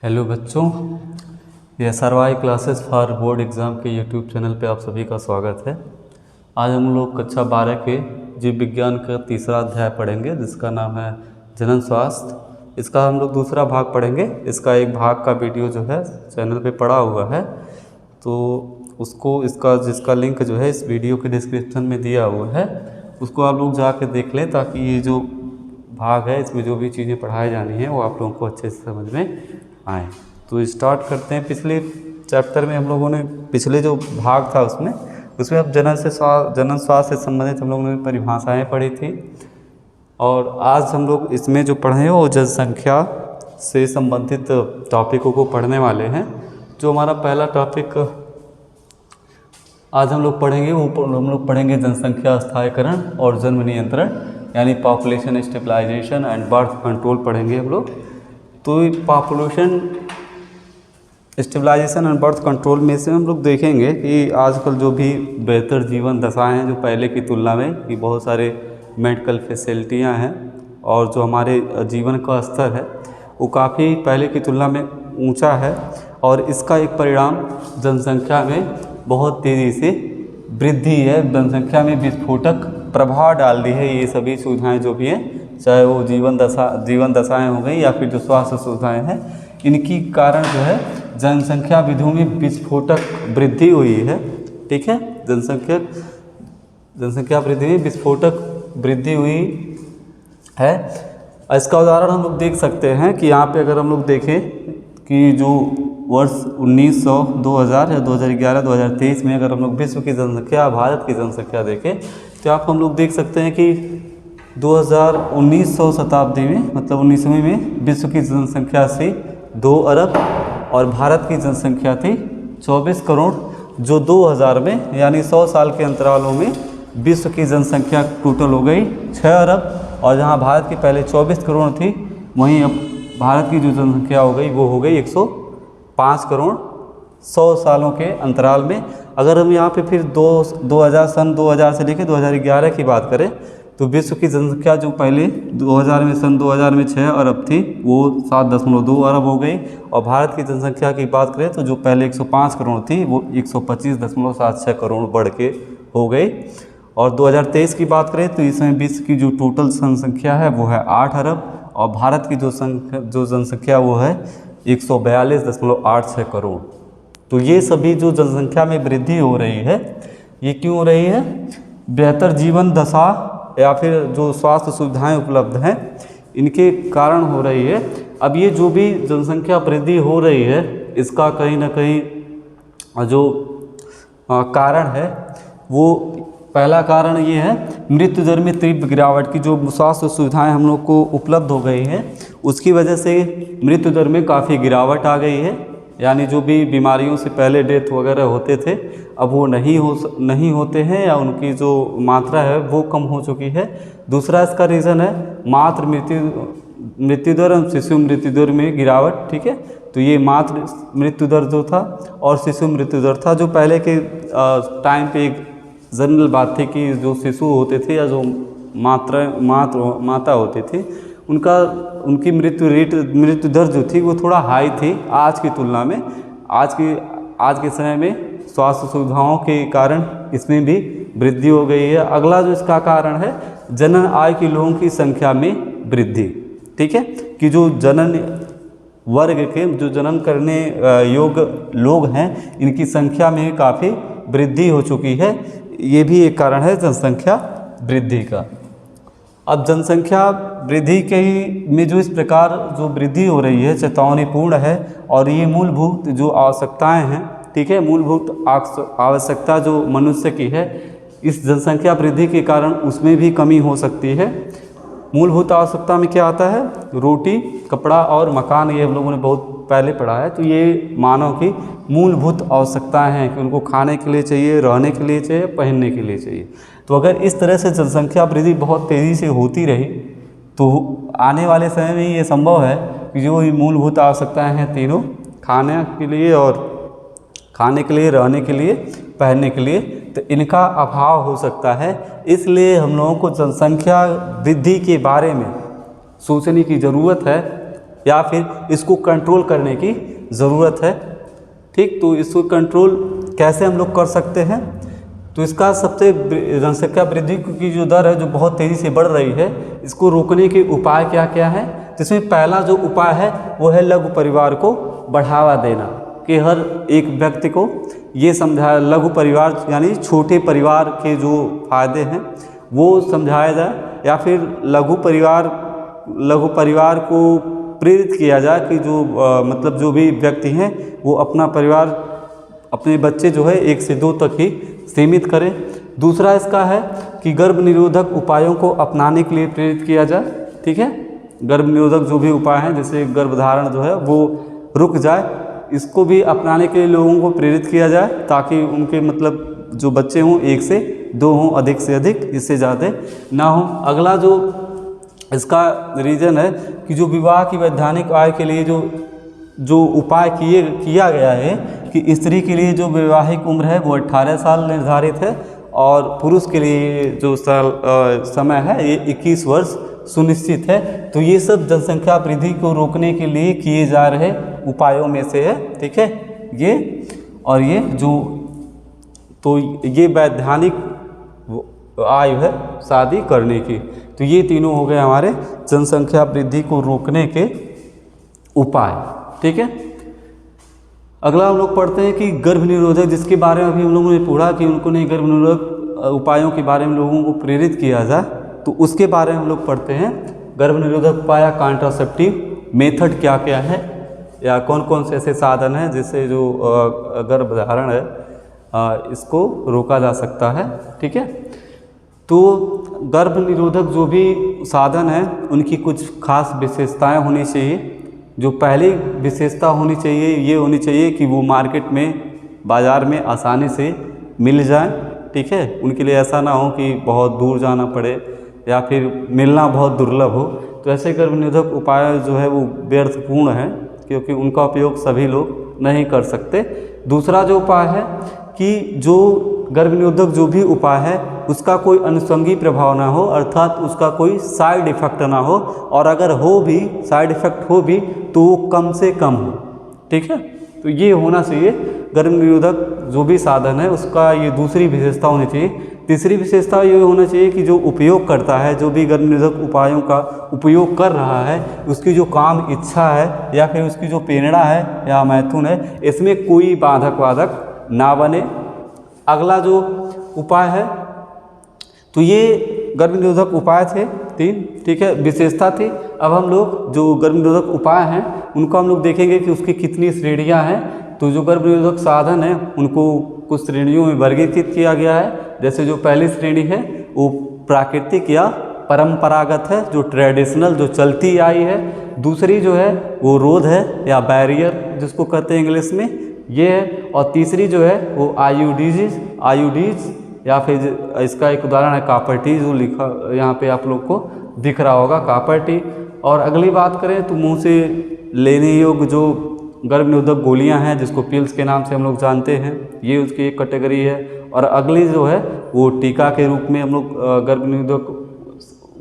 Hello बच्चों, ये SRY classes for board exam के यूट्यूब चैनल पे आप सभी का स्वागत है। आज हम लोग कक्षा 12 के जीव विज्ञान का तीसरा अध्याय पढ़ेंगे जिसका नाम है जनन स्वास्थ्य। इसका हम लोग दूसरा भाग पढ़ेंगे। इसका एक भाग का वीडियो जो है चैनल पे पड़ा हुआ है, तो उसको जिसका लिंक जो है इस वीडियो के डिस्क्रिप्शन में दिया हुआ है, उसको आप लोग जाके देख लें ताकि ये जो भाग है इसमें जो भी चीज़ें पढ़ाई जानी है वो आप लोगों को अच्छे से समझ में आए। तो स्टार्ट करते हैं। पिछले चैप्टर में हम लोगों ने पिछले जो भाग था उसमें अब जनन स्वास्थ्य से संबंधित हम लोगों ने परिभाषाएं पढ़ी थी, और आज हम लोग इसमें जो पढ़े हैं वो जनसंख्या से संबंधित टॉपिकों को पढ़ने वाले हैं। जो हमारा पहला टॉपिक आज हम लोग पढ़ेंगे वो हम लोग पढ़ेंगे जनसंख्या स्थायीकरण और जन्म नियंत्रण, यानी population stabilisation and birth control पढ़ेंगे हम लोग। तो population stabilisation and birth control में से हम लोग देखेंगे कि आजकल जो भी बेहतर जीवन दशाएं हैं जो पहले की तुलना में, कि बहुत सारे मेडिकल फैसिलिटियां हैं और जो हमारे जीवन का स्तर है वो काफ़ी पहले की तुलना में ऊंचा है, और इसका एक परिणाम जनसंख्या में बहुत तेज़ी से वृद्धि है। जनसंख्या में विस्फोटक प्रभाव डाल दी है ये सभी सुविधाएं जो भी हैं, चाहे वो जीवन दशाएं हो गई या फिर जो स्वास्थ्य सुविधाएं हैं, इनकी कारण जो है जनसंख्या विधियों में विस्फोटक वृद्धि हुई है। ठीक है, जनसंख्या वृद्धि में विस्फोटक वृद्धि हुई है। इसका उदाहरण हम लोग देख सकते हैं कि यहाँ पे अगर हम लोग देखें कि जो वर्ष 1900, 2000 या 2011, 2023 में अगर हम लोग विश्व की जनसंख्या, भारत की जनसंख्या देखें तो आप हम लोग देख सकते हैं कि 1900 शताब्दी में, मतलब 19वीं में विश्व की जनसंख्या थी 2 अरब और भारत की जनसंख्या थी 24 करोड़, जो 2000 में यानी 100 साल के अंतरालों में विश्व की जनसंख्या टोटल हो गई 6 अरब, और जहां भारत की पहले 24 करोड़ थी वहीं अब भारत की जो जनसंख्या हो गई वो हो गई 105 करोड़ 100 सालों के अंतराल में। अगर हम यहाँ पे फिर 2000 से लेकर 2011 की बात करें तो विश्व की जनसंख्या जो पहले 2000 में 6 अरब थी वो 7.2 अरब हो गई, और भारत की जनसंख्या की बात करें तो जो पहले 105 करोड़ थी वो 125.76 करोड़ बढ़ के हो गई। और 2023 की बात करें तो इसमें विश्व की जो टोटल जनसंख्या है वो है 8 अरब, और भारत की जो जनसंख्या वो है 142.86 करोड़। तो ये सभी जो जनसंख्या में वृद्धि हो रही है ये क्यों हो रही है? बेहतर जीवन दशा या फिर जो स्वास्थ्य सुविधाएं उपलब्ध हैं इनके कारण हो रही है। अब ये जो भी जनसंख्या वृद्धि हो रही है इसका कहीं ना कहीं जो कारण है वो पहला कारण ये है मृत्यु दर में तीव्र गिरावट की। जो स्वास्थ्य सुविधाएं हम लोग को उपलब्ध हो गई हैं उसकी वजह से मृत्यु दर में काफ़ी गिरावट आ गई है, यानी जो भी बीमारियों से पहले डेथ वगैरह होते थे अब वो नहीं होते हैं, या उनकी जो मात्रा है वो कम हो चुकी है। दूसरा इसका रीज़न है मातृ मृत्यु दर और शिशु मृत्यु दर में गिरावट। ठीक है, तो ये मातृ मृत्यु दर जो था और शिशु मृत्यु दर था, जो पहले के टाइम पे एक जनरल बात थी कि जो शिशु होते थे या जो माता होती थी उनकी मृत्यु दर जो थी वो थोड़ा हाई थी आज की तुलना में। आज के समय में स्वास्थ्य सुविधाओं के कारण इसमें भी वृद्धि हो गई है। अगला जो इसका कारण है जनन आयु के लोगों की संख्या में वृद्धि। ठीक है, कि जो जनन वर्ग के जो जनन करने योग्य लोग हैं इनकी संख्या में काफ़ी वृद्धि हो चुकी है। ये भी एक कारण है जनसंख्या वृद्धि का। अब जनसंख्या वृद्धि के में जो इस प्रकार जो वृद्धि हो रही है चेतावनीपूर्ण है, और ये मूलभूत जो आवश्यकताएं हैं, ठीक है, मूलभूत आवश्यकता जो मनुष्य की है, इस जनसंख्या वृद्धि के कारण उसमें भी कमी हो सकती है। मूलभूत आवश्यकता में क्या आता है? रोटी, कपड़ा और मकान, ये हम लोगों ने बहुत पहले पढ़ा है। तो ये मानव की मूलभूत आवश्यकताएं हैं कि उनको खाने के लिए चाहिए, रहने के लिए चाहिए, पहनने के लिए चाहिए। तो अगर इस तरह से जनसंख्या वृद्धि बहुत तेज़ी से होती रही तो आने वाले समय में ये संभव है कि जो मूलभूत आवश्यकताएं हैं तीनों, खाने के लिए, रहने के लिए, पहनने के लिए, तो इनका अभाव हो सकता है। इसलिए हम लोगों को जनसंख्या वृद्धि के बारे में सोचने की ज़रूरत है या फिर इसको कंट्रोल करने की ज़रूरत है। ठीक, तो इसको कंट्रोल कैसे हम लोग कर सकते हैं? तो इसका सबसे जनसंख्या वृद्धि की जो दर है जो बहुत तेज़ी से बढ़ रही है, इसको रोकने के उपाय क्या क्या हैं? जिसमें पहला जो उपाय है वो है लघु परिवार को बढ़ावा देना, कि हर एक व्यक्ति को ये समझाया, लघु परिवार यानी छोटे परिवार के जो फायदे हैं वो समझाया जाए, या फिर लघु परिवार को प्रेरित किया जाए कि जो मतलब जो भी व्यक्ति हैं वो अपना परिवार, अपने बच्चे जो है 1 से 2 तक ही सीमित करें। दूसरा इसका है कि गर्भ निरोधक उपायों को अपनाने के लिए प्रेरित किया जाए। ठीक है, गर्भ निरोधक जो भी उपाय हैं, जैसे गर्भधारण जो है वो रुक जाए, इसको भी अपनाने के लिए लोगों को प्रेरित किया जाए, ताकि उनके मतलब जो बच्चे हों 1 से 2 हों, अधिक से अधिक, इससे ज़्यादा ना हो। अगला जो इसका रीज़न है कि जो विवाह की वैधानिक आय के लिए जो उपाय किया गया है कि स्त्री के लिए जो वैवाहिक उम्र है वो 18 साल निर्धारित है, और पुरुष के लिए जो समय है ये 21 वर्ष सुनिश्चित है। तो ये सब जनसंख्या वृद्धि को रोकने के लिए किए जा रहे उपायों में से है। ठीक है, ये और ये जो, तो ये वैधानिक आयु है शादी करने की। तो ये तीनों हो गए हमारे जनसंख्या वृद्धि को रोकने के उपाय। ठीक है, अगला हम लोग पढ़ते हैं कि गर्भ निरोधक, जिसके बारे में अभी हम लोगों ने पढ़ा कि उनको नहीं गर्भ निरोधक उपायों के बारे में लोगों को प्रेरित किया जाए, तो उसके बारे में हम लोग पढ़ते हैं। गर्भ निरोधक उपाय, कॉन्ट्रासेप्टिव मेथड क्या क्या है, या कौन कौन से ऐसे साधन हैं जिससे जो गर्भधारण है इसको रोका जा सकता है। ठीक है, तो गर्भ निरोधक जो भी साधन है उनकी कुछ खास विशेषताएं होनी चाहिए। जो पहली विशेषता होनी चाहिए ये होनी चाहिए कि वो मार्केट में, बाज़ार में आसानी से मिल जाए। ठीक है, उनके लिए ऐसा ना हो कि बहुत दूर जाना पड़े या फिर मिलना बहुत दुर्लभ हो। तो ऐसे गर्भ निरोधक उपाय जो है वो व्यर्थपूर्ण है, क्योंकि उनका उपयोग सभी लोग नहीं कर सकते। दूसरा जो उपाय है कि जो गर्भ निरोधक जो भी उपाय है उसका कोई अनुषंगी प्रभाव ना हो, अर्थात उसका कोई साइड इफ़ेक्ट ना हो, और अगर हो भी, साइड इफ़ेक्ट हो भी, तो वो कम से कम हो। ठीक है, तो ये होना चाहिए गर्भ निरोधक जो भी साधन है उसका, ये दूसरी विशेषता होनी चाहिए। तीसरी विशेषता ये होना चाहिए कि जो उपयोग करता है, जो भी गर्भ निरोधक उपायों का उपयोग कर रहा है, उसकी जो काम इच्छा है या फिर उसकी जो प्रेरणा है या मैथुन है, इसमें कोई बाधक ना बने। अगला जो उपाय है, तो ये गर्भ निरोधक उपाय थे 3। ठीक है, विशेषता थी। अब हम लोग जो गर्भ निरोधक उपाय हैं उनको हम लोग देखेंगे कि उसकी कितनी श्रेणियां हैं। तो जो गर्भ निरोधक साधन है उनको कुछ श्रेणियों में वर्गीकृत किया गया है। जैसे जो पहली श्रेणी है वो प्राकृतिक या परंपरागत है, जो ट्रेडिशनल, जो चलती आई है। दूसरी जो है वो रोध है या बैरियर जिसको कहते हैं इंग्लिश में, ये है। और तीसरी जो है वो आयुडीज या फिर इसका एक उदाहरण है कॉपर टी, जो लिखा यहाँ पे आप लोग को दिख रहा होगा, कॉपर टी। और अगली बात करें तो मुंह से लेने योग्य जो गर्भ निरोधक गोलियां हैं, जिसको पिल्स के नाम से हम लोग जानते हैं, ये उसकी एक कैटेगरी है। और अगली जो है वो टीका के रूप में हम लोग गर्भ निरोधक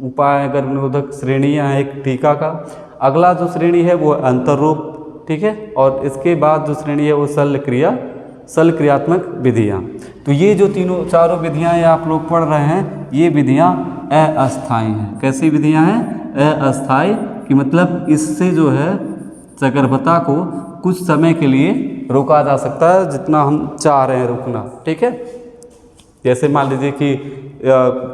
उपाय, गर्भ निरोधक श्रेणियाँ हैं एक टीका का। अगला जो श्रेणी है वो अंतर्रोग। ठीक है, और इसके बाद जो श्रेणी है वो शल्य क्रियात्मक विधियाँ। तो ये जो चारों विधियाँ आप लोग पढ़ रहे हैं, ये विधियाँ अस्थायी हैं। कैसी विधियाँ हैं? अस्थायी, कि मतलब इससे जो है सगर्भता को कुछ समय के लिए रोका जा सकता है, जितना हम चाह रहे हैं रुकना। ठीक है, जैसे मान लीजिए कि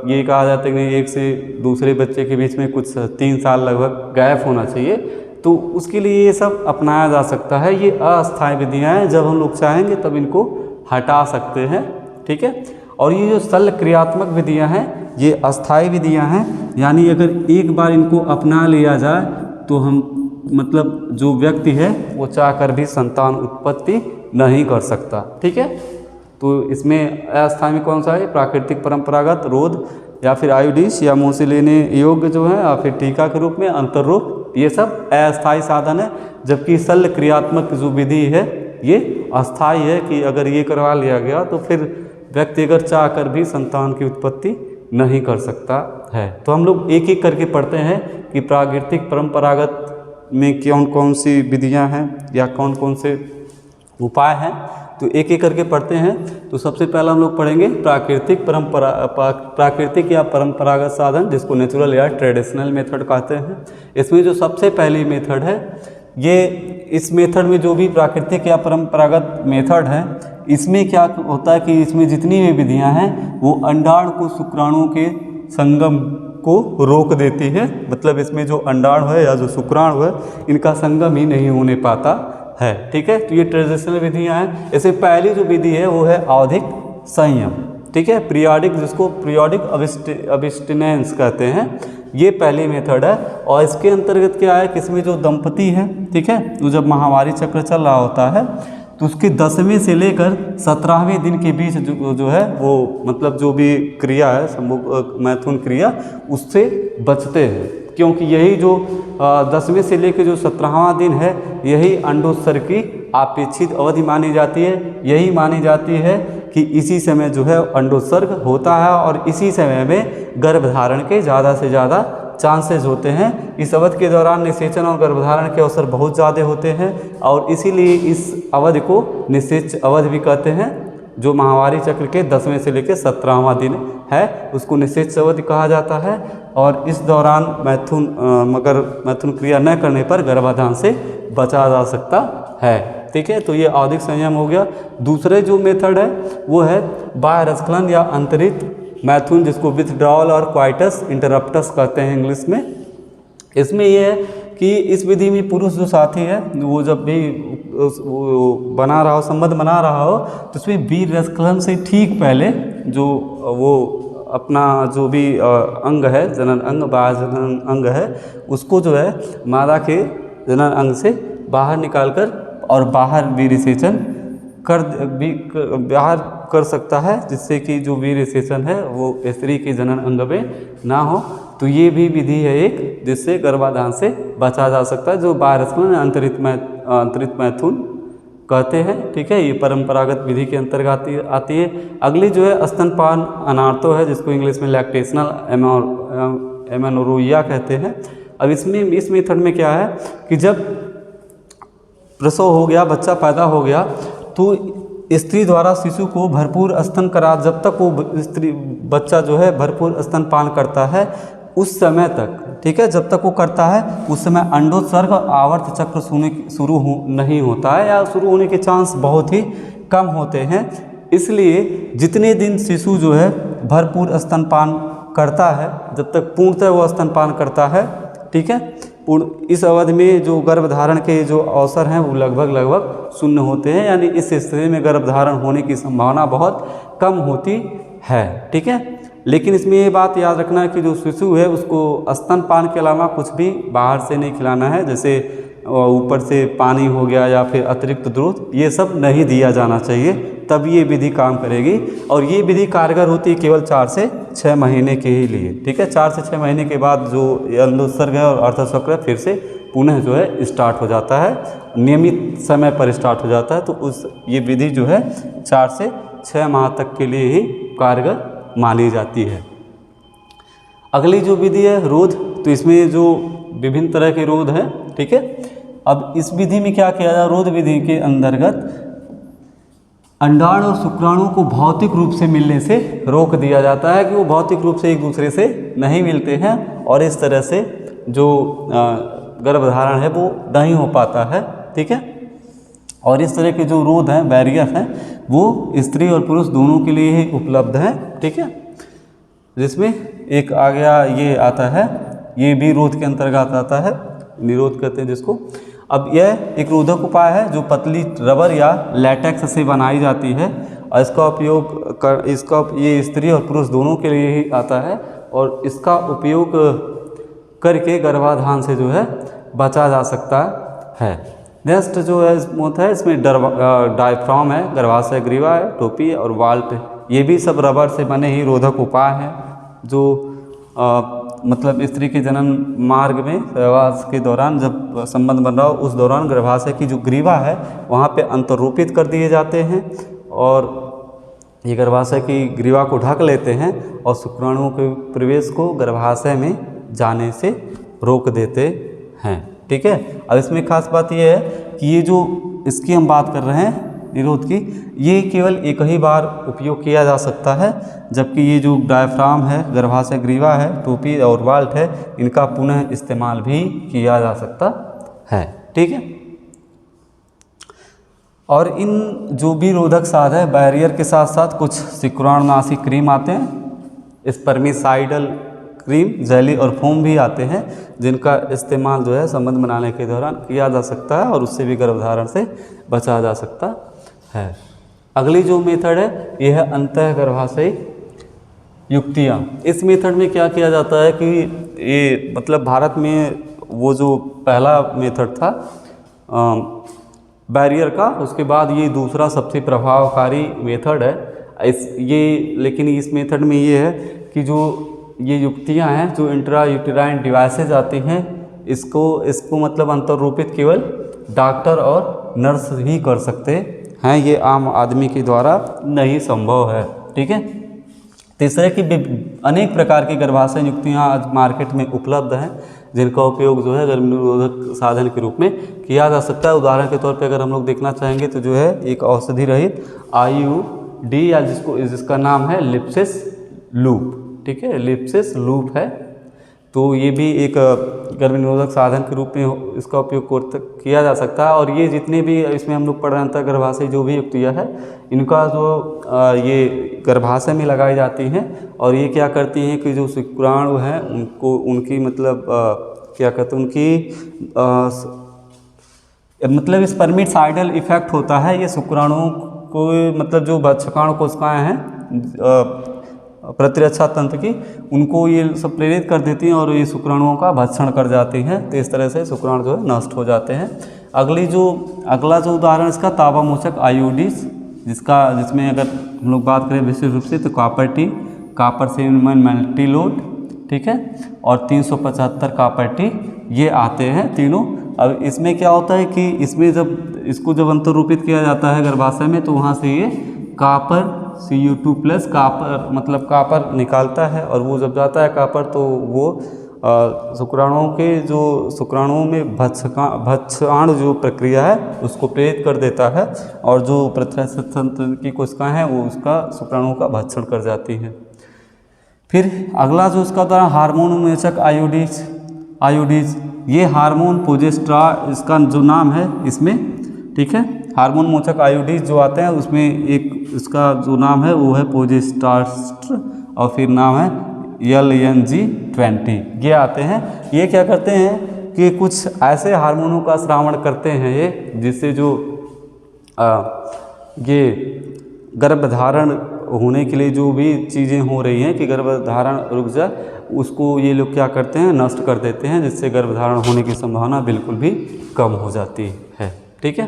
ये कहा जाता है कि एक से दूसरे बच्चे के बीच में कुछ 3 साल लगभग गैप होना चाहिए, तो उसके लिए ये सब अपनाया जा सकता है। ये अस्थायी विधियाँ हैं, जब हम लोग चाहेंगे तब इनको हटा सकते हैं। ठीक है, और ये जो शल्य क्रियात्मक विधियाँ हैं ये अस्थायी विधियाँ हैं, यानी अगर एक बार इनको अपना लिया जाए तो हम मतलब जो व्यक्ति है वो चाहकर भी संतान उत्पत्ति नहीं कर सकता। ठीक है, तो इसमें अस्थायी में कौन सा है? प्राकृतिक, परंपरागत, रोध या फिर आयुडीज या मुँह से लेने योग्य जो है, या फिर टीका के रूप में अंतर्रोग, ये सब अस्थायी साधन है। जबकि शल्य क्रियात्मक जो विधि है ये अस्थायी है, कि अगर ये करवा लिया गया तो फिर व्यक्ति अगर चाहकर भी संतान की उत्पत्ति नहीं कर सकता है। तो हम लोग एक एक करके पढ़ते हैं कि प्राकृतिक, परंपरागत में कौन कौन सी विधियां हैं या कौन कौन से उपाय हैं, तो एक एक करके पढ़ते हैं। तो सबसे पहला हम लोग पढ़ेंगे प्राकृतिक या परंपरागत साधन, जिसको नेचुरल या ट्रेडिशनल मेथड कहते हैं। इसमें जो सबसे पहली मेथड है, ये इस मेथड में जो भी प्राकृतिक या परंपरागत मेथड है, इसमें क्या होता है कि इसमें जितनी भी विधियां हैं वो अंडाणु को शुक्राणु के संगम को रोक देती है। मतलब इसमें जो अंडाणु है या जो शुक्राणु है, इनका संगम ही नहीं होने पाता है। ठीक है, तो ये ट्रेडिशनल विधियां हैं। इससे पहली जो विधि है वो है आवधिक संयम। ठीक है, पीरियोडिक, जिसको पीरियोडिक अबिस्टिनेंस कहते हैं, ये पहली मेथड है। और इसके अंतर्गत क्या है कि इसमें जो दंपति है, ठीक है, तो जब माहवारी चक्र चल रहा होता है तो उसके 10वें से लेकर 17वें दिन के बीच जो है वो मतलब जो भी क्रिया है मैथुन क्रिया, उससे बचते हैं। क्योंकि यही जो 10वें से लेकर जो 17वां दिन है, यही अंडोत्सर्ग की अपेक्षित अवधि मानी जाती है। यही मानी जाती है कि इसी समय जो है अंडोत्सर्ग होता है और इसी समय में गर्भधारण के ज़्यादा से ज़्यादा चांसेस होते हैं। इस अवधि के दौरान निषेचन और गर्भधारण के अवसर बहुत ज़्यादा होते हैं और इसीलिए इस अवधि को निषेच अवधि भी कहते हैं। जो माहवारी चक्र के 10वें से लेकर 17वां दिन है, उसको निषेच अवधि कहा जाता है। और इस दौरान मैथुन क्रिया न करने पर गर्भाधान से बचा जा सकता है। ठीक है, तो ये आवधिक संयम हो गया। दूसरे जो मेथड है वो है बाह्य रसस्खलन या अंतरित मैथुन, जिसको विथड्रॉल और क्वाइटस इंटरप्टस कहते हैं इंग्लिश में। इसमें यह है कि इस विधि में पुरुष जो साथी है वो जब भी बना रहा हो, संबंध बना रहा हो, तो उसमें वीर्य रसस्खलन से ठीक पहले जो वो अपना जो भी अंग है, जनन अंग, बाह्य जनन अंग है, उसको जो है मादा के जनन अंग से बाहर निकालकर और बाहर वीर्य सेचन बाहर कर सकता है, जिससे कि जो वीर्य सेचन है वो स्त्री के जनन अंग में ना हो। तो ये भी विधि है एक, जिससे गर्भाधान से बचा जा सकता है, जो बाह्य रसस्खलन अंतरित मैथुन कहते हैं। ठीक है, ये परंपरागत विधि के अंतर्गत आती है। अगली जो है स्तनपान अनार्तो है, जिसको इंग्लिश में लैक्टेशनल एमेनोरोइया कहते हैं। अब इस मेथड में क्या है कि जब प्रसव हो गया, बच्चा पैदा हो गया, तो स्त्री द्वारा शिशु को भरपूर स्तन करा, जब तक वो बच्चा जो है भरपूर स्तनपान करता है उस समय तक, ठीक है, जब तक वो करता है उस समय अंडोत्सर्ग आवर्त चक्र शुरू नहीं होता है, या शुरू होने के चांस बहुत ही कम होते हैं। इसलिए जितने दिन शिशु जो है भरपूर स्तनपान करता है, जब तक पूर्णतः वो स्तनपान करता है, ठीक है, इस अवधि में जो गर्भधारण के जो अवसर हैं वो लगभग शून्य होते हैं। यानी इस स्थिति में गर्भधारण होने की संभावना बहुत कम होती है। ठीक है, लेकिन इसमें ये बात याद रखना है कि जो शिशु है उसको स्तनपान के अलावा कुछ भी बाहर से नहीं खिलाना है, जैसे ऊपर से पानी हो गया या फिर अतिरिक्त दूध, ये सब नहीं दिया जाना चाहिए, तब ये विधि काम करेगी। और ये विधि कारगर होती है केवल 4 से 6 महीने के ही लिए। ठीक है, 4 से 6 महीने के बाद जो अंडोत्सर्ग है और अर्धचक्र फिर से पुनः जो है स्टार्ट हो जाता है, नियमित समय पर स्टार्ट हो जाता है। तो ये विधि जो है 4 से 6 माह तक के लिए ही कारगर मानी जाती है। अगली जो विधि है रोध, तो इसमें जो विभिन्न तरह के रोध हैं। ठीक है, अब इस विधि में क्या किया जाए, रोध विधि के अंतर्गत अंडाणु और शुक्राणु को भौतिक रूप से मिलने से रोक दिया जाता है कि वो भौतिक रूप से एक दूसरे से नहीं मिलते हैं और इस तरह से जो गर्भधारण है वो नहीं हो पाता है। ठीक है, और इस तरह के जो रोध हैं, बैरियर हैं, वो स्त्री और पुरुष दोनों के लिए ही उपलब्ध हैं। ठीक है, जिसमें एक आ गया ये आता है, ये भी रोध के अंतर्गत आता है, निरोध कहते हैं जिसको। अब यह एक रोधक उपाय है जो पतली रबर या लैटेक्स से बनाई जाती है और इसका ये स्त्री और पुरुष दोनों के लिए ही आता है और इसका उपयोग करके गर्भाधान से जो है बचा जा सकता है। नेक्स्ट जो है इसमें डायफ्राम है, गर्भाशय ग्रीवा है, टोपी है और वाल्ट है। ये भी सब रबर से बने ही रोधक उपाय हैं जो मतलब स्त्री के जनन मार्ग में प्रवास के दौरान जब संबंध बन रहा हो उस दौरान गर्भाशय की जो ग्रीवा है वहाँ पे अंतरोपित कर दिए जाते हैं और ये गर्भाशय की ग्रीवा को ढक लेते हैं और शुक्राणुओं के प्रवेश को गर्भाशय में जाने से रोक देते हैं। ठीक है। अब इसमें खास बात यह है कि ये जो इसकी हम बात कर रहे हैं निरोध की, ये केवल एक ही बार उपयोग किया जा सकता है, जबकि ये जो डायफ्राम है, गर्भाशय ग्रीवा है, टोपी और वाल्ट है, इनका पुनः इस्तेमाल भी किया जा सकता है, ठीक है। और इन जो भी रोधक साध है, बैरियर के साथ साथ कुछ सिकुड़ाणनाशी क्रीम आते हैं, स्पर्मिसाइडल क्रीम, जेली और फोम भी आते हैं, जिनका इस्तेमाल जो है संबंध बनाने के दौरान किया जा सकता है और उससे भी गर्भधारण से बचा जा सकता है। अगली जो मेथड है यह है अंतः गर्भाशयी युक्तियाँ। इस मेथड में क्या किया जाता है कि ये मतलब भारत में वो जो पहला मेथड था बैरियर का, उसके बाद ये दूसरा सबसे प्रभावकारी मेथड है लेकिन इस मेथड में ये है कि जो ये युक्तियां हैं, जो इंट्रा यूटेराइन डिवाइसेज आती हैं, इसको मतलब अंतर्रूपित केवल डॉक्टर और नर्स ही कर सकते हैं, ये आम आदमी के द्वारा नहीं संभव है, ठीक है। तीसरे की अनेक प्रकार की गर्भाशय युक्तियाँ आज मार्केट में उपलब्ध हैं, जिनका उपयोग जो है गर्भ निरोधक साधन के रूप में किया जा सकता है। उदाहरण के तौर पे अगर हम लोग देखना चाहेंगे तो जो है एक औषधि रहित IUD या जिसका नाम है लिप्सिस लूप, ठीक है, लिप्सिस लूप है। तो ये भी एक गर्भ निरोधक साधन के रूप में इसका उपयोग किया जा सकता है। और ये जितने भी इसमें हम लोग पढ़ रहे हैं गर्भाशय जो भी युक्तियाँ है, इनका जो ये गर्भाशय में लगाई जाती हैं और ये क्या करती हैं कि जो शुक्राणु हैं उनको उनकी मतलब क्या कहते हैं उनकी मतलब स्पर्मिसाइडल इफेक्ट होता है। ये शुक्राणुओं को मतलब जो भक्षकाणु कोशिकाएँ हैं प्रतिरक्षा तंत्र की, उनको ये सब प्रेरित कर देती हैं और ये शुक्राणुओं का भक्षण कर जाती हैं। तो इस तरह से शुक्राणु जो है नष्ट हो जाते हैं। अगला जो उदाहरण इसका ताबामोचक IUDs, जिसमें अगर हम लोग बात करें विशेष रूप से तो copper T, copper seven Multiload, ठीक है, और 375 कॉपर टी, ये आते हैं तीनों। अब इसमें क्या होता है कि इसमें इसको जब अंतर्रूपित किया जाता है गर्भाशय में, तो वहाँ से ये कॉपर Cu2+ कॉपर मतलब कॉपर निकालता है, और वो जब जाता है कॉपर तो वो शुक्राणुओं में भक्षाण जो प्रक्रिया है उसको प्रेरित कर देता है, और जो प्रतिरक्षा तंत्र की कोशिकाएं हैं वो उसका शुक्राणुओं का भक्षण कर जाती हैं। फिर अगला जो इसका उदाहरण हार्मोन मोचक IUDs, ये हार्मोन प्रोजेस्टेरॉन इसका जो नाम है इसमें, ठीक है, हार्मोन मोचक IUDs जो आते हैं उसमें एक इसका जो नाम है वो है प्रोजेस्टेरॉन और फिर नाम है LNG20, ये आते हैं। ये क्या करते हैं कि कुछ ऐसे हार्मोनों का श्रावण करते हैं ये, जिससे जो ये गर्भधारण होने के लिए जो भी चीज़ें हो रही हैं कि गर्भधारण रुक जाए, उसको ये लोग क्या करते हैं नष्ट कर देते हैं, जिससे गर्भधारण होने की संभावना बिल्कुल भी कम हो जाती है, ठीक है।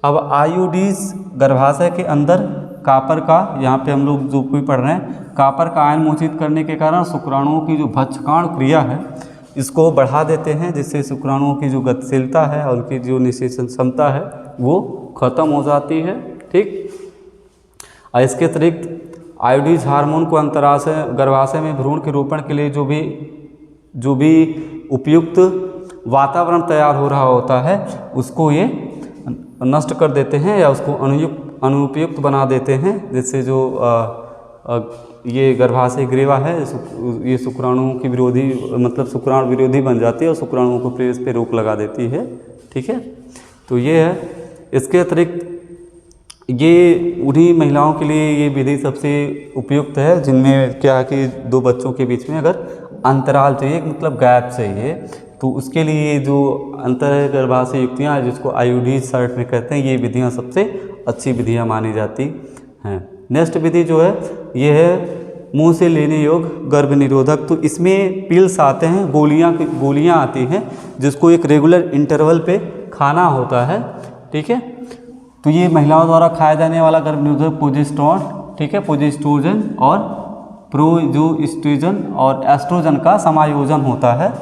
अब IUDs गर्भाशय के अंदर कॉपर का, यहाँ पे हम लोग जो भी पढ़ रहे हैं, कॉपर का आयन मोचित करने के कारण शुक्राणुओं की जो भक्षकाण क्रिया है इसको बढ़ा देते हैं, जिससे शुक्राणुओं की जो गतिशीलता है और उनकी जो निषेचन क्षमता है वो खत्म हो जाती है, ठीक। और इसके अतिरिक्त IUDs हार्मोन को गर्भाशय में भ्रूण के रोपण के लिए जो भी उपयुक्त वातावरण तैयार हो रहा होता है उसको ये नष्ट कर देते हैं या उसको अनुपयुक्त बना देते हैं, जिससे जो ये गर्भाशय ग्रीवा है ये शुक्राणुओं की विरोधी मतलब शुक्राणु विरोधी बन जाती है और शुक्राणुओं को प्रेस पे रोक लगा देती है, ठीक है। तो ये है। इसके अतिरिक्त ये उन्हीं महिलाओं के लिए ये विधि सबसे उपयुक्त है जिनमें क्या है कि दो बच्चों के बीच में अगर अंतराल चाहिए, मतलब गैप चाहिए, तो उसके लिए जो अंतर गर्भाशय युक्तियाँ जिसको IUDs शॉर्ट में कहते हैं, ये विधियाँ सबसे अच्छी विधियाँ मानी जाती हैं। नेक्स्ट विधि जो है ये है मुंह से लेने योग्य गर्भ निरोधक। तो इसमें पिल्स आते हैं, गोलियाँ आती हैं जिसको एक रेगुलर इंटरवल पे खाना होता है, ठीक है। तो ये महिलाओं द्वारा खाया जाने वाला गर्भ निरोधक प्रोजेस्टेरॉन, ठीक है, प्रोजेस्टेरोजन और प्रोजेस्टेरोजन और एस्ट्रोजन का समायोजन होता है,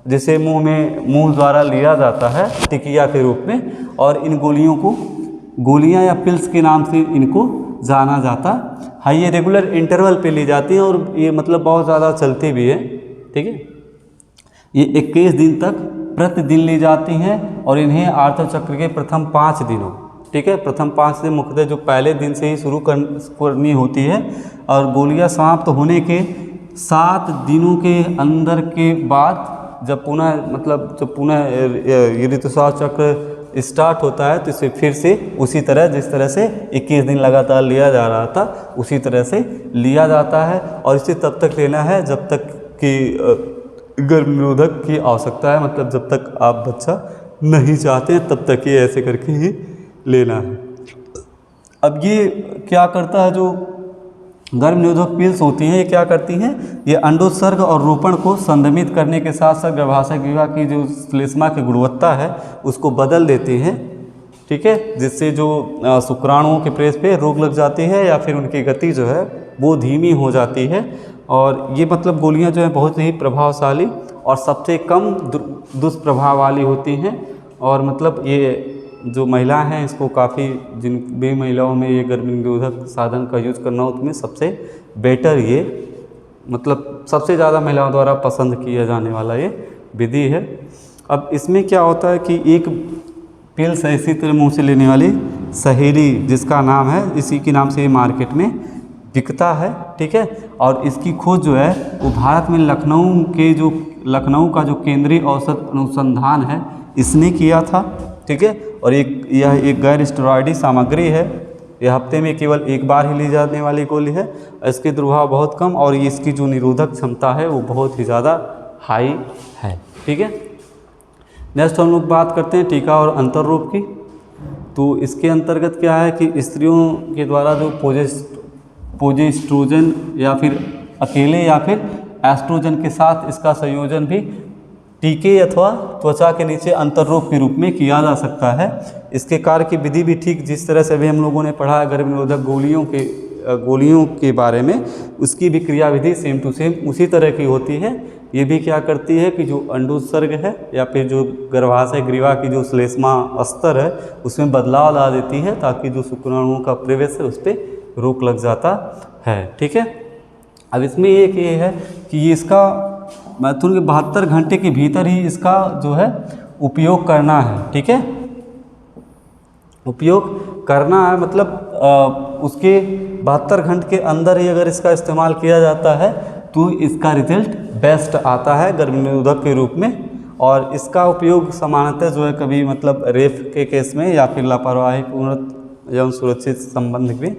जिसे मुंह द्वारा लिया जाता है टिकिया के रूप में, और इन गोलियों को गोलियां या पिल्स के नाम से इनको जाना जाता है। ये रेगुलर इंटरवल पे ली जाती हैं और ये मतलब बहुत ज़्यादा चलती भी है, ठीक है। ये 21 दिन तक प्रतिदिन ली जाती हैं और इन्हें आर्तव चक्र के प्रथम 5 दिनों, ठीक है, प्रथम 5 दिन मुख्यतः जो पहले दिन से ही शुरू करनी होती है और गोलियां समाप्त होने के 7 दिनों के अंदर के बाद जब पुनः ये ऋतुस्राव चक्र स्टार्ट होता है तो इसे फिर से उसी तरह जिस तरह से 21 दिन लगातार लिया जा रहा था उसी तरह से लिया जाता है और इसे तब तक लेना है जब तक कि गर्भनिरोधक की आवश्यकता है, मतलब जब तक आप बच्चा नहीं चाहते हैं तब तक ये ऐसे करके ही लेना है। अब ये क्या करता है, जो गर्भनिरोधक पिल्स होती हैं ये क्या करती हैं, ये अंडोत्सर्ग और रोपण को संदमित करने के साथ साथ गर्भाशय ग्रीवा की जो श्लेष्मा की गुणवत्ता है उसको बदल देती हैं, ठीक है, जिससे जो शुक्राणुओं के प्रेस पे रोक लग जाती है या फिर उनकी गति जो है वो धीमी हो जाती है। और ये मतलब गोलियां जो है बहुत ही प्रभावशाली और सबसे कम दुष्प्रभाव वाली होती हैं और मतलब ये जो महिलाएं हैं इसको काफ़ी जिन भी महिलाओं में ये गर्भनिरोधक साधन का यूज करना हो उसमें सबसे बेटर ये मतलब सबसे ज़्यादा महिलाओं द्वारा पसंद किया जाने वाला ये विधि है। अब इसमें क्या होता है कि एक पिल्स है इसी तरह मुंह से लेने वाली सहेली जिसका नाम है इसी के नाम से ये मार्केट में बिकता है, ठीक है, और इसकी खोज जो है वो भारत में लखनऊ का जो केंद्रीय औषध अनुसंधान है इसने किया था, ठीक है, और यह एक गैर स्टेरॉयडी सामग्री है, यह हफ्ते में केवल एक बार ही ली जाने वाली गोली है, इसके दुर्भाव बहुत कम और इसकी जो निरोधक क्षमता है वो बहुत ही ज़्यादा हाई है, ठीक है। नेक्स्ट हम लोग बात करते हैं टीका और अंतर रोग की। तो इसके अंतर्गत क्या है कि स्त्रियों के द्वारा जो प्रोजेस्टेरोन या फिर अकेले या फिर एस्ट्रोजन के साथ इसका संयोजन भी टीके अथवा त्वचा के नीचे अंतर्रोग के रूप में किया जा सकता है। इसके कार्य की विधि भी ठीक जिस तरह से अभी हम लोगों ने पढ़ा है गर्भनिरोधक गोलियों के बारे में, उसकी भी क्रिया विधि सेम टू सेम उसी तरह की होती है। ये भी क्या करती है कि जो अंडोत्सर्ग है या फिर जो गर्भाशय ग्रीवा की जो श्लेष्मा अस्तर है उसमें बदलाव ला देती है ताकि जो शुक्राणुओं का प्रवेश है उस पर रोक लग जाता है, ठीक है। अब इसमें एक ये है कि ये इसका मैथुन के 72 घंटे के भीतर ही इसका जो है उपयोग करना है, ठीक है, उपयोग करना है मतलब उसके 72 घंटे के अंदर ही अगर इसका इस्तेमाल किया जाता है तो इसका रिजल्ट बेस्ट आता है गर्भनिरोधक के रूप में। और इसका उपयोग सामान्यतः जो है कभी मतलब रेप के केस में या फिर लापरवाही पूर्ण एवं सुरक्षित संबंध में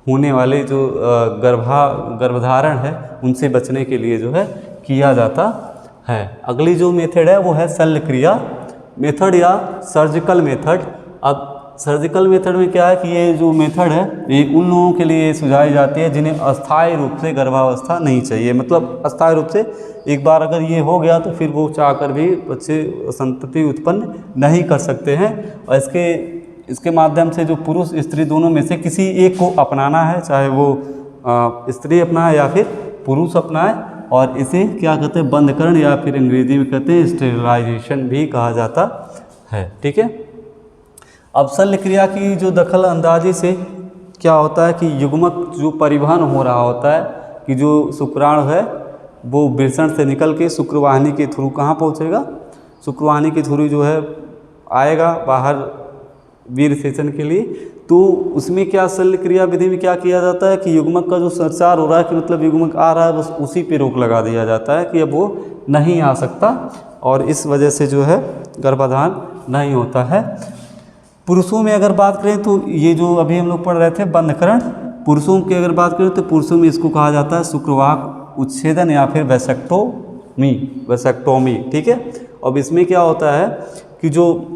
होने वाले जो गर्भधारण है उनसे बचने के लिए जो है किया जाता है। अगली जो मेथड है वो है शल्य क्रिया मेथड या सर्जिकल मेथड। अब सर्जिकल मेथड में क्या है कि ये जो मेथड है ये उन लोगों के लिए सुझाई जाती है जिन्हें अस्थायी रूप से गर्भावस्था नहीं चाहिए, मतलब अस्थायी रूप से एक बार अगर ये हो गया तो फिर वो चाहकर भी बच्चे संतति उत्पन्न नहीं कर सकते हैं। और इसके माध्यम से जो पुरुष स्त्री दोनों में से किसी एक को अपनाना है, चाहे वो स्त्री अपनाए या फिर पुरुष अपनाए, और इसे क्या कहते हैं बंधकरण या फिर अंग्रेजी में कहते हैं स्टेरिलाइजेशन भी कहा जाता है, ठीक है। अब शल्य क्रिया की जो दखल अंदाजी से क्या होता है कि युग्मक जो परिवहन हो रहा होता है कि जो शुक्राणु है वो वृषण से निकल के शुक्रवाहिनी के थ्रू कहाँ पहुँचेगा, शुक्रवाहिनी के थ्रू जो है आएगा बाहर वीर्य सेचन के लिए। तो उसमें क्या शल्य क्रिया विधि में क्या किया जाता है कि युग्मक का जो संचार हो रहा है कि मतलब युग्मक आ रहा है बस उसी पे रोक लगा दिया जाता है कि अब वो नहीं आ सकता और इस वजह से जो है गर्भाधान नहीं होता है। पुरुषों में अगर बात करें तो ये जो अभी हम लोग पढ़ रहे थे बंधकरण, पुरुषों की अगर बात करें तो पुरुषों में इसको कहा जाता है शुक्रवाहक उच्छेदन या फिर वैसेक्टोमी, ठीक है। अब इसमें क्या होता है कि जो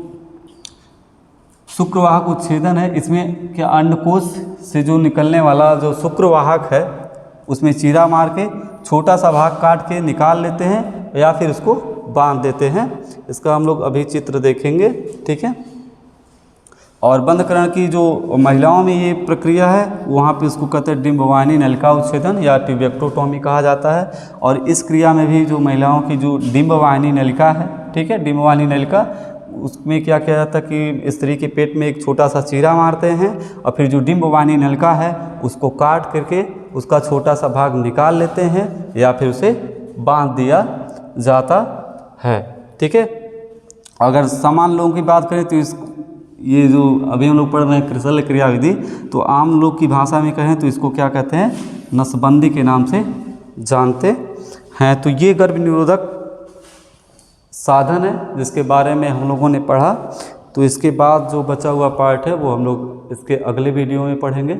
शुक्रवाहक उच्छेदन है इसमें क्या अंडकोश से जो निकलने वाला जो शुक्रवाहक है उसमें चीरा मार के छोटा सा भाग काट के निकाल लेते हैं या फिर उसको बांध देते हैं। इसका हम लोग अभी चित्र देखेंगे, ठीक है। और बंधकरण की जो महिलाओं में ये प्रक्रिया है वहाँ पे उसको कहते हैं डिम्बवाहिनी नलिका उच्छेदन या ट्यूबेक्टोटॉमी कहा जाता है। और इस क्रिया में भी जो महिलाओं की जो डिम्बवाहिनी नलिका है, ठीक है, डिम्बवाहिनी नलिका उसमें क्या किया जाता है कि स्त्री के पेट में एक छोटा सा चीरा मारते हैं और फिर जो डिम्बवाहिनी नलिका है उसको काट करके उसका छोटा सा भाग निकाल लेते हैं या फिर उसे बांध दिया जाता है, ठीक है। अगर सामान्य लोगों की बात करें तो ये जो अभी हम लोग पढ़ रहे हैं क्रिसल क्रिया विधि, तो आम लोग की भाषा में कहें तो इसको क्या कहते हैं, नसबंदी के नाम से जानते हैं। तो ये गर्भ निरोधक साधन है जिसके बारे में हम लोगों ने पढ़ा। तो इसके बाद जो बचा हुआ पार्ट है वो हम लोग इसके अगले वीडियो में पढ़ेंगे।